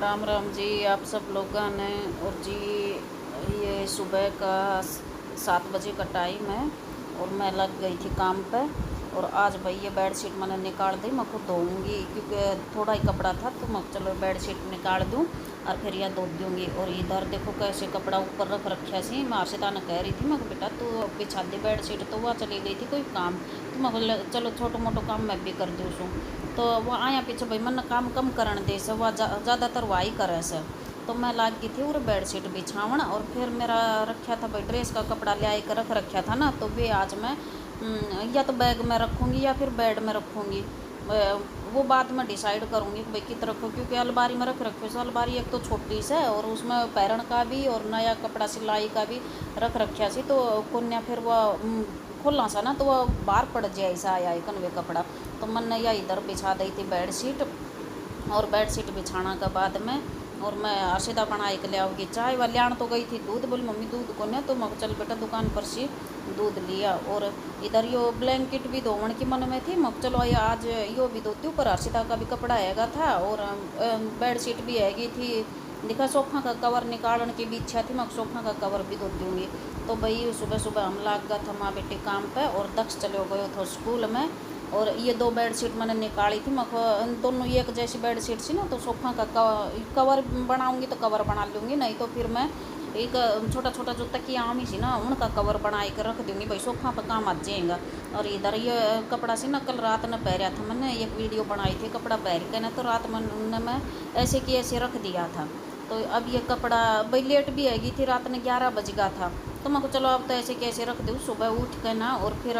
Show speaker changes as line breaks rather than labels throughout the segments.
राम राम जी आप सब लोगों ने। और जी ये सुबह का 7 बजे का टाइम है और मैं लग गई थी काम पे। और आज भाई ये बेडशीट मैंने निकाल दी, मैं खुद धोऊंगी क्योंकि थोड़ा ही कपड़ा था, तो मैं चलो बेडशीट निकाल दूँ और फिर यह धो दूँगी। और इधर देखो कैसे कपड़ा ऊपर रख रखा सी। मैं अर्षिता ने कह रही थी, मैं बेटा तू बिछा दे बेडशीट, तो वह चली गई थी कोई काम, तो मैं बोले चलो छोटो मोटो काम मैं भी कर दूँ। तो वो आया पीछे भाई मन काम कम करन दे से, वह ज़्यादातर वही करे से। तो मैं लाग गई थी और बेडशीट बिछावन। और फिर मेरा रखा था भाई ड्रेस का कपड़ा ले आई कर रख रखा था ना, तो वे आज मैं या तो बैग में रखूँगी या फिर बेड में रखूँगी। वो बात मैं डिसाइड करूँगी कि भाई कित रखूँ, क्योंकि अलमारी में रख रखे से अलमारी एक तो छोटी से और उसमें पैरन का भी और नया कपड़ा सिलाई का भी रख रखा सी, तो कोन्या फिर वह खोलना सा ना तो वह बाहर पड़ जाए ऐसा आया है कन्वे कपड़ा। तो मैंने या इधर बिछा दी थी बेडशीट। और बेडशीट बिछाना के बाद में और मैं अर्षिता बनाई के ले आओगी चाय वाले आन, तो गई थी दूध, बोली मम्मी दूध को ने, तो मैं चल बेटा दुकान पर से दूध लिया। और इधर यो ब्लैंकेट भी धोवन की मन में थी, मैं चलो ये आज यो भी धोती हूँ, पर अर्षिता का भी कपड़ा हैगा था और बेडशीट भी हैगी थी। देखा सोफा का कवर निकालने की भी इच्छा थी, मैं सोफा का कवर भी धो दूँगी। तो भाई सुबह सुबह हम लाग गया था माँ बेटी काम पे और दक्ष चले गए थे स्कूल में। और ये दो बेडशीट मैंने निकाली थी, मैं दोनों एक जैसी बेडशीट सी ना, तो सोफा का कवर बनाऊंगी तो कवर बना लूँगी, नहीं तो फिर मैं एक छोटा छोटा जो तकिया आमी सी ना उनका कवर बना कर रख दूँगी, भाई सोफा पर काम आ जाएगा। और इधर ये कपड़ा सी ना कल रात में पहरा था, मैंने एक वीडियो बनाई थी कपड़ा पहर के ना, तो रात में मैं ऐसे कि ऐसे रख दिया था। तो अब ये कपड़ा भाई लेट भी हैगी थी, रात ने 11 बज गया था, तो मैं को चलो अब तो ऐसे कैसे रख दूँ, सुबह उठ के ना और फिर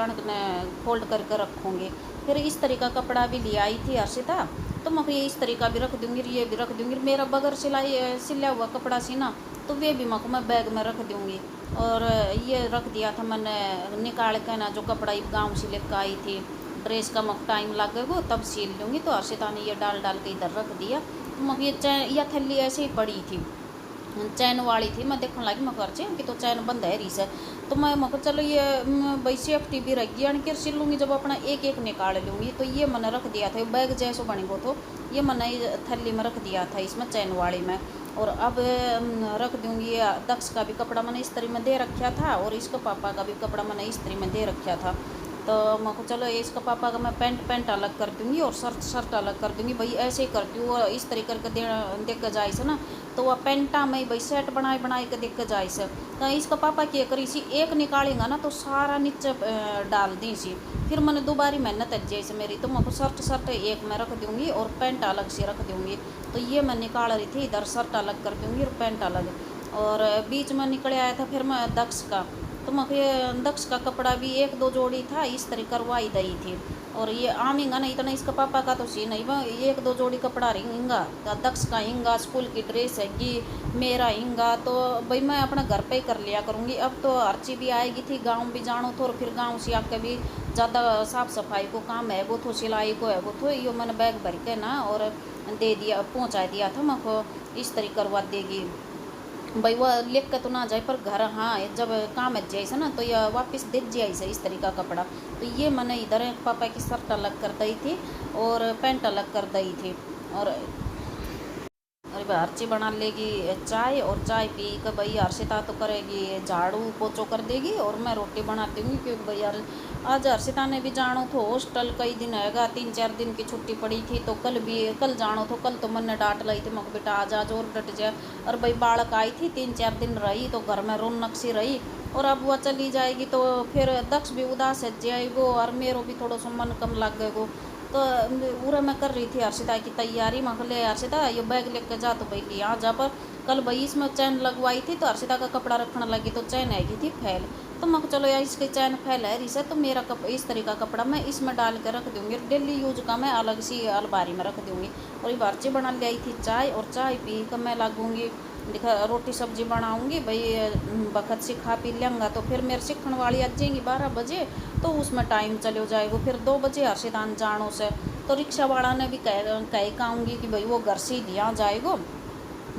फोल्ड करके रखूँगी। फिर इस तरीका कपड़ा भी ले आई थी अर्षिता, तो मैं ये इस तरीका भी रख दूँगी, ये भी रख दूँगी। मेरा बगैर सिला हुआ कपड़ा सी ना, तो वे भी मैं बैग में रख दूँगी। और ये रख दिया था मैंने निकाल के ना, जो कपड़ा गाँव से लेकर आई थी, ड्रेस का मक टाइम लगेगा तब सिल लूँगी। तो अर्षिता ने ये डाल डाल के इधर रख दिया। तो मैं ये चैन या थैली ऐसे ही पड़ी थी, चैन वाली थी, मैं देखने लगी मैं कर कि तो चैन बंद है रही से। तो मैं चलो ये भाई सेफ्टी भी रह यानी कि सिल लूँगी जब अपना एक एक निकाल लूँगी। तो ये मैंने रख दिया था बैग जैसे बने वो, तो ये मैंने थैली में रख दिया था इसमें चैन वाली में। और अब रख दूँगी दक्ष का भी कपड़ा मैंने इस्त्री में दे रखा था और इसका पापा का भी कपड़ा मैंने इस्त्री में दे रखा था। तो मैं को चलो इसका पापा का मैं पैंट अलग कर दूँगी और शर्ट अलग कर दूँगी, भाई ऐसे ही करती हूँ इस तरीके करके देख के जाए से ना, तो वह पेंटा में भाई सेट बनाए के देख के जाए से। तो इसका पापा क्या करी सी एक निकालेगा ना तो सारा नीचे डाल दी सी, फिर मैंने दोबारी मेहनत है जैसे मेरी, तो मैं शर्ट एक में रख दूँगी और पैंट अलग से रख दूँगी। तो ये मैं निकाल रही थी, इधर शर्ट अलग कर दूँगी और पैंट अलग। और बीच में निकल आया था फिर मैं दक्ष का, तो मैं दक्ष का कपड़ा भी एक दो जोड़ी था इस तरह करवाई दी थी। और ये आम हिंगा नहीं इतना इसका पापा का तो सी नहीं, वह एक दो जोड़ी कपड़ा हिंगा, दक्ष का हिंगा, स्कूल की ड्रेस हैगी, मेरा हिंगा, तो भाई मैं अपना घर पे ही कर लिया करूँगी। अब तो अर्ची भी आएगी थी, गांव भी जानो तो, और फिर गांव से आके भी ज़्यादा साफ़ सफाई को काम है वो, तो सिलाई को है वो, तो यो मैंने बैग भर के ना और दे दिया पहुँचा दिया था, मैं को इस तरह करवा देगी भाई। वह लिख के तो ना जाए पर घर हाँ जब काम है जाए ना तो यह वापस दे जाए से इस तरीका कपड़ा। तो ये मैंने इधर पापा की शर्ट अलग कर दी थी और पैंट अलग कर दी थी। और अरे भाई अर्ची बना लेगी चाय, और चाय पी कर भाई हर्षिता तो करेगी झाड़ू पोछो कर देगी और मैं रोटी बनाती हूँ, क्योंकि भाई यार आज हर्षिता ने भी जानो तो हॉस्टल कई दिन हैगा, 3-4 दिन की छुट्टी पड़ी थी, तो कल जानो तो कल तो मैंने डांट लाई थी, मैं बेटा आज आज और डट जा। और भाई बालक आई थी 3-4 दिन रही तो घर में रौनक सी रही, और अब वह चली जाएगी तो फिर दक्ष भी उदास है जाएगो और मेरो भी थोड़ा सा मन कम लगेगो। तो पूरा मैं कर रही थी हर्षिता की तैयारी, मैं ले हर्षिता ये बैग लेके जा, तो भाई लिया जा पर कल भाई इसमें चैन लगवाई थी, तो हर्षिता का कपड़ा रखने लगी तो चैन हैगी थी फैल, तो मैं चलो यार इसकी चैन फैल है रिसे, तो मेरा इस तरीका कपड़ा मैं इसमें डाल कर रख दूँगी, डेली यूज का मैं अलग सी अलमारी में रख दूँगी। और ये बारची बना ले आई थी चाय, और चाय पी कर मैं लगूँगी देखा रोटी सब्जी बनाऊँगी भाई, बखत से खा पी लेंगा तो फिर मेरे सीखने वाली आ जाएंगी 12 बजे, तो उसमें टाइम चले जाएगा, फिर 2 बजे हर्षितान जानो से, तो रिक्शा वाला ने भी कह कहूँगी कि भाई वो घर से ही दिया जाएगा।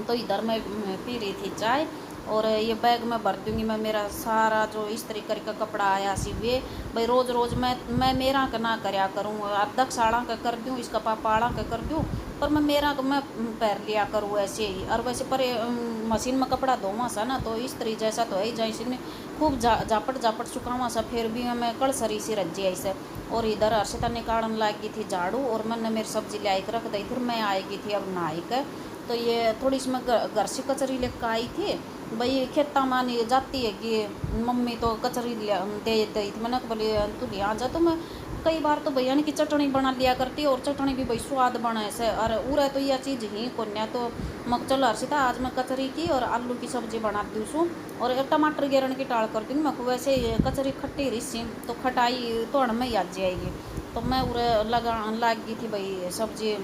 तो इधर मैं पी रही थी चाय और ये बैग में भर दूँगी मैं मेरा सारा जो इस तरीके का कपड़ा आया सी वे भाई रोज़ रोज़ मैं मेरा का ना करया करूँ अर्धक साड़ा का कर दूँ इसका पापा आड़ा का कर दूँ पर मैं मेरा का मैं पैर लिया करूँ ऐसे ही। और वैसे पर मशीन में कपड़ा धोवा सा ना तो इस तरीके जैसा तो है ही जैसे ने खूब जापट सुखावा सा फिर भी मैं कल सरी सी रजी ऐसे। और इधर अर्षिता निकालन लागी थी झाड़ू और मैंने मेरी सब्जी लाई के रख दी फिर मैं आएगी थी अब नहाई के। तो ये थोड़ी सी मैं घर से कचरी लेकर आई थी भाई खेता मानी जाती है कि मम्मी तो कचरी दे दी थी मैंने बोली तू ले आ जा। तो मैं कई बार तो भैया ने की चटनी बना लिया करती और चटनी भी भाई स्वाद बने से और उरे तो यह चीज़ ही कोन्या। तो मग चलो हर्षिता आज मैं कचरी की और आलू की सब्जी बना दी उसू और टमाटर गेरन की टाल कर दी मैं वैसे कचरी खट्टी रही तो खटाई तो में ही आ जाएगी। तो मैं उरे लग गई थी भाई सब्जी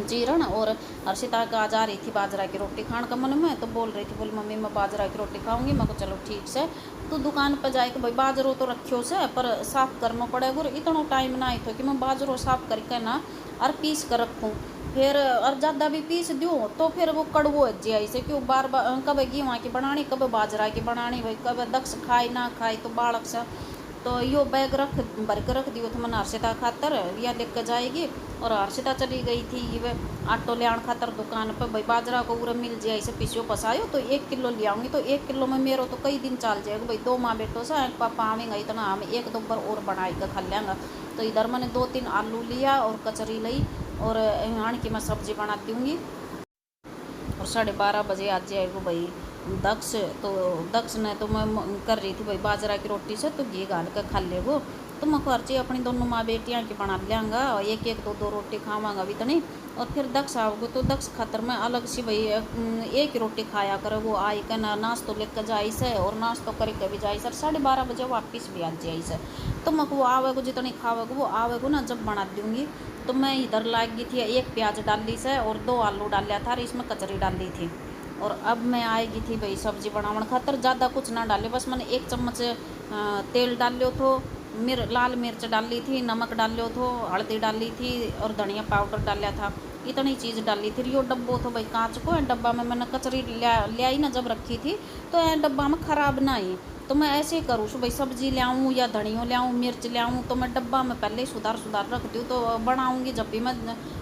जीरण और हर्षिता का जा रही थी बाजरा की रोटी खाने का मन में तो बोल रही थी बोली मम्मी मैं बाजरा की रोटी खाऊंगी। मैं को चलो ठीक से तो दुकान पर जाए कि भाई बाजरो तो रखियो से पर साफ़ करना पड़ेगा और इतना टाइम ना आई तो कि मैं बाजरो साफ़ करके ना और पीस कर रखूँ फिर और ज़्यादा भी पीस दूँ तो फिर वो कड़वो है ऐसे क्यों बार बार कब गेहूँ की बनानी कब बाजरा की बनानी भाई कब दक्ष खाए ना खाए तो बालक से। तो यो बैग भर के रख दियो तो मैंने हर्षिता खातर या लेकर जाएगी। और हर्षिता चली गई थी ये आटो ले आने खातर दुकान पर भाई बाजरा को पूरा मिल जाए ऐसे पीछे पसायो तो 1 किलो ले आऊँगी तो 1 किलो में मेरे तो कई दिन चल जाएगा भाई 2 माँ बेटों से पापा आवेंगे इतना हम 1-2 बार और बनाई कर खा लेंगे। तो इधर मैंने 2-3 आलू लिया और कचरी ली और आन की मैं सब्जी बना दूँगी। और 12:30 बजे आ जाएगा भाई दक्ष। तो दक्ष ने तो मैं कर रही थी भाई बाजरा की रोटी से तो घी गाल कर खा लेगो तो मैं खर्चे अपनी दोनों माँ बेटियाँ की बना लेंगा और 1-1 2-2 रोटी खावांगा भी तो नहीं। और फिर दक्ष आओगे तो दक्ष खातर मैं अलग सी भाई एक ही रोटी खाया करे वो आई का ना नाश्तो लेकर जाई से और नाश्तो करे कभी जाई सर 12:30 बजे वापस भी आ जाई से। तो मैं वो आवेगो जितनी खावेगो वो आवेगो ना जब बना दूँगी। तो मैं इधर लाग गई थी 1 प्याज डाली से और 2 आलू डालिया था और इसमें कचरी डाली थी। और अब मैं आएगी थी भाई सब्जी बनावन खातर ज़्यादा कुछ ना डाले बस मैंने 1 चम्मच तेल डाल लियो थो लाल मिर्च डाली थी नमक डाल लियो थो हल्दी डाली थी और धनिया पाउडर डालिया था इतनी चीज़ डाली थी। यो डब्बो तो भाई कांच को डब्बा में मैंने कचरी ले आई ना जब रखी थी तो डब्बा में ख़राब ना आई। तो मैं ऐसे ही करूँ भाई सब्जी ले आऊँ या धनिया ले आऊँ मिर्च ले आऊँ तो मैं डब्बा में पहले ही सुधार रख दूँ तो बनाऊँगी जब भी मैं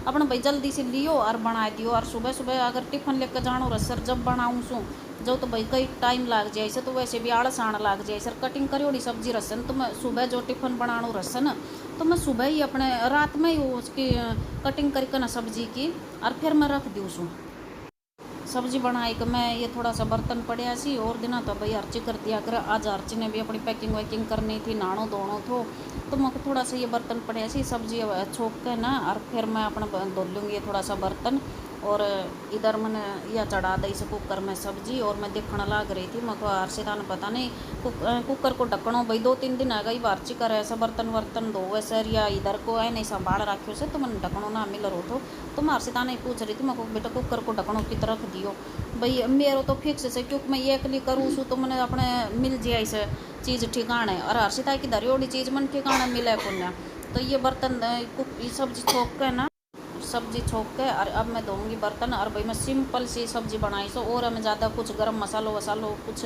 अपना भाई जल्दी से लियो और बना दियो। और सुबह सुबह अगर टिफ़िन लेकर जानो रसर जब बनाऊँ सो जो तो भाई कई टाइम लग जाए ऐसे तो वैसे भी आलस आने लग जाए सर कटिंग करी सब्जी रसन तो मैं सुबह जो टिफ़िन बनाणु रसन तो मैं सुबह ही अपने रात में ही उसकी कटिंग करके ना सब्जी की और फिर मैं रख दूँ सू सब्जी बनाई कि मैं ये थोड़ा सा बर्तन पड़िया सी और दिन तो भाई अर्ची कर दिया कर आज अर्ची ने भी अपनी पैकिंग वैकिंग करनी थी नानो धोनो थो तो मैं थोड़ा सा ये बर्तन पड़िया सी सब्जी छोक के ना और फिर मैं अपना धो लूँगी थोड़ा सा बर्तन। और इधर मैंने यह चढ़ा दी से कुकर में सब्जी और मैं देखने लग रही थी मैं हर्षिता ने पता नहीं कुकर को ढक्कनो भाई 2-3 दिन आ गई वार्ची कर ऐसा बर्तन वर्तन धोवे सर या इधर को है नहीं संभाल रखियो से तो मैंने ढक्कनो ना मिल रहो तो मैं हर्षिता ने पूछ रही थी मैं बेटा कुकर को ढक्कनो की तरफ दियो भाई मेरे तो फिक्स से क्योंकि मैं ये अकेली करूँ सू तो मैंने अपने मिल जाए इसे चीज़ ठिकाने और हर्षिता की धरियोड़ी चीज़ मन ठिकाने मिले पुण्य। तो ये बर्तन ये सब्जी छोक के ना सब्जी छोक के और अब मैं धोऊंगी बर्तन और भाई मैं सिंपल सी सब्जी बनाई सो और मैं ज़्यादा कुछ गरम मसालो वसालो कुछ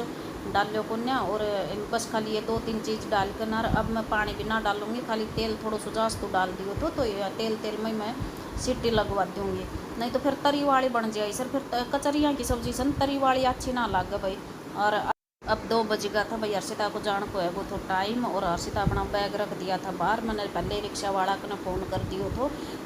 डाल लो पुण्य और बस खाली ये 2-3 चीज़ डाल कर ना अब मैं पानी भी ना डालूँगी खाली तेल थोड़ा सुजास तो डाल दियो तो ये तेल में मैं सीटी लगवा दूँगी नहीं तो फिर तरी वाली बन जाए सर फिर कचरियाँ की सब्जी सन तरी वाली अच्छी ना लगे भाई। और अब 2 बज गया था भाई हर्षिता को जान को है वो तो टाइम और हर्षिता अपना बैग रख दिया था बाहर मैंने पहले रिक्शा वाला को फ़ोन कर दियो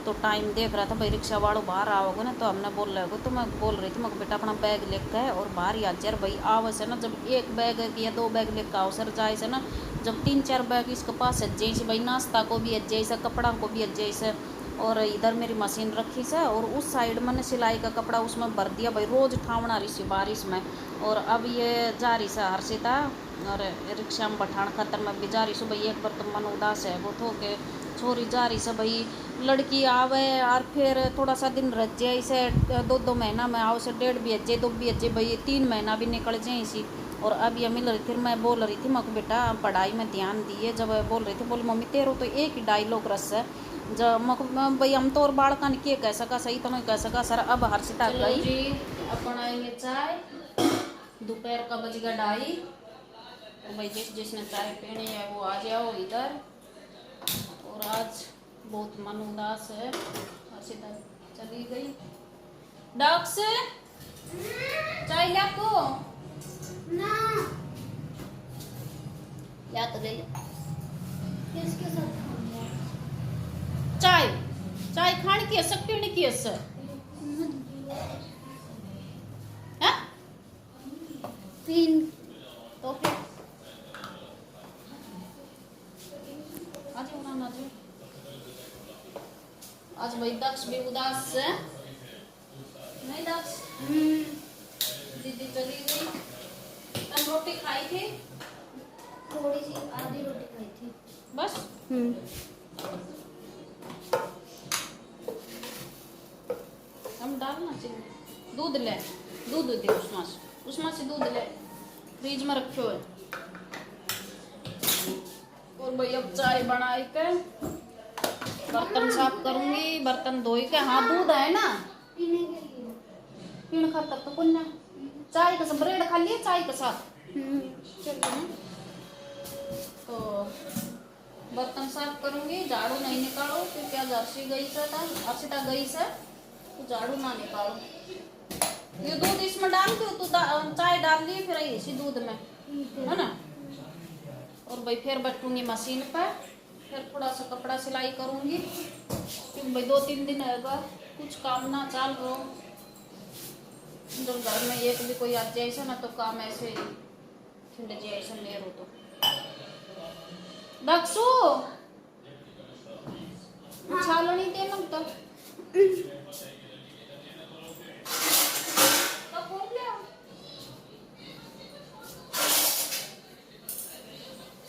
तो टाइम देख रहा था भाई रिक्शा वालों बाहर आओगे ना तो हमने बोल रहे हो तो मैं बोल रही थी मैं बेटा अपना बैग लेकर है और बाहर ही आ जाए भाई आओ से ना जब 1 बैग या 2 बैग लेकर आओ सर जाए से ना जब 3-4 बैग इसके पास है जैसे भाई नाश्ता को भी है जैसे कपड़ा को भी है जैसे। और इधर मेरी मशीन रखी से और उस साइड मैंने सिलाई का कपड़ा उसमें भर दिया भाई रोज़ ठावना रही सी बारिश में। और अब ये जा रही से हर्षिता और रिक्शा में बैठान खातर मैं भी जा रही सू भाई एक बार तो मन उदास है वो तो के छोरी जा रही से भाई लड़की आवे और फिर थोड़ा सा दिन रह जाए इसे 2-2 महीना में आओ से 1.5 भी अज्जे 2 भी अज्जे भाई 3 महीना भी निकल जाए इसी। और अब ये मिल रही फिर मैं बोल रही थी मको बेटा पढ़ाई में ध्यान दिए जब बोल रही थी बोल मम्मी तेरो तो एक ही डायलॉग रस है जब भाई हम तो और बाड़का के कह सका सही तो मैं कह सका सर। अब हर्षिता गई
जी अपना चाय
दोपहर का बज गया 2:30। तो भाई जिसने चाय पीनी है वो आ जाओ इधर। और आज बहुत मन उदास है। हर्षिता चली गई। डॉक्स चाय ले को
ना
या तो ले ले
किसके साथ खाऊंगा?
चाय। चाय खाने की है सब पीने की है सर। हाँ
तीन
तो फिर आ जाओ ना आ जाओ। आज भाई दक्ष भी उदास है नहीं दक्ष। दीदी चली गई। तुम रोटी खाई थी
थोड़ी सी आधी रोटी खाई थी
बस। हम डालना चाहिए दूध ले। दूध दे उसमें से दूध ले फ्रिज में रखो है। और भाई अब चाय बनाई के बर्तन साफ करूंगी। बर्तन धोई के। हाँ दूध है ना
पीने के लिए।
पीने खाता तो कौन ना चाय का साथ ब्रेड खा लिया चाय के साथ। चलो ना तो बर्तन साफ करूंगी। झाड़ू नहीं निकालो क्योंकि आज अर्षिता गई से तो झाड़ू ना निकालो। ये दूध इसमें डाल दो तो चाय डाल ली फिर इसी दूध में है ना। और भाई फिर बैठूंगी मशीन पर। फिर थोड़ा सा कपड़ा सिलाई करूंगी क्योंकि भाई 2-3 दिन होगा कुछ काम ना चाल रहा। जब घर में एक भी कोई आ जाए ऐसा ना तो काम ऐसे खिंड जाए ऐसा नहीं रो तो दक्षु छालो नहीं दे मग तो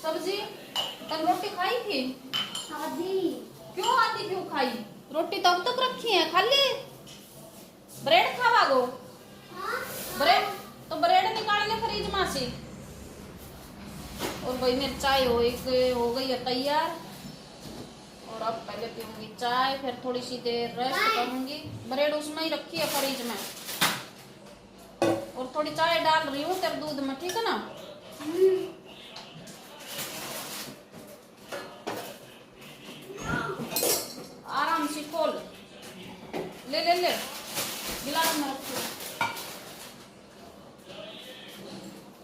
सब्जी तब रोटी खाई थी
आधी
क्यों आती क्यों खाई? रोटी तब तक रखी है खाली ब्रेड खावा गो। ब्रेड तो ब्रेड निकाल ले फ्रिज में से। और भाई मेरी चाय हो गई है तैयार। और अब पहले पीऊंगी चाय फिर थोड़ी सी देर रेस्ट करूंगी। ब्रेड उसमें ही रखी है फ्रिज में। और थोड़ी चाय डाल रही हूँ तेरे दूध में ठीक है ना। आराम से खोल ले ले ले गिलास में रखो।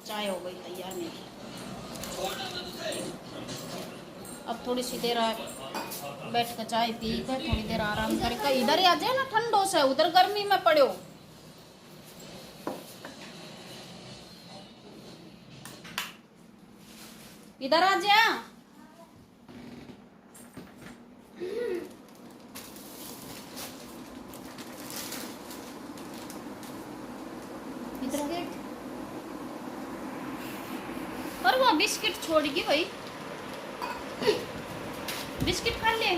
चाय हो गई तैयार मेरी। अब थोड़ी सी देर बैठ कर चाय पी कर थोड़ी देर आराम करके इधर ही आ जाए ना ठंडो से। उधर गर्मी में पड़ो। इधर आ जा। और वो बिस्किट छोड़ गई भाई। बिस्किट खा ले।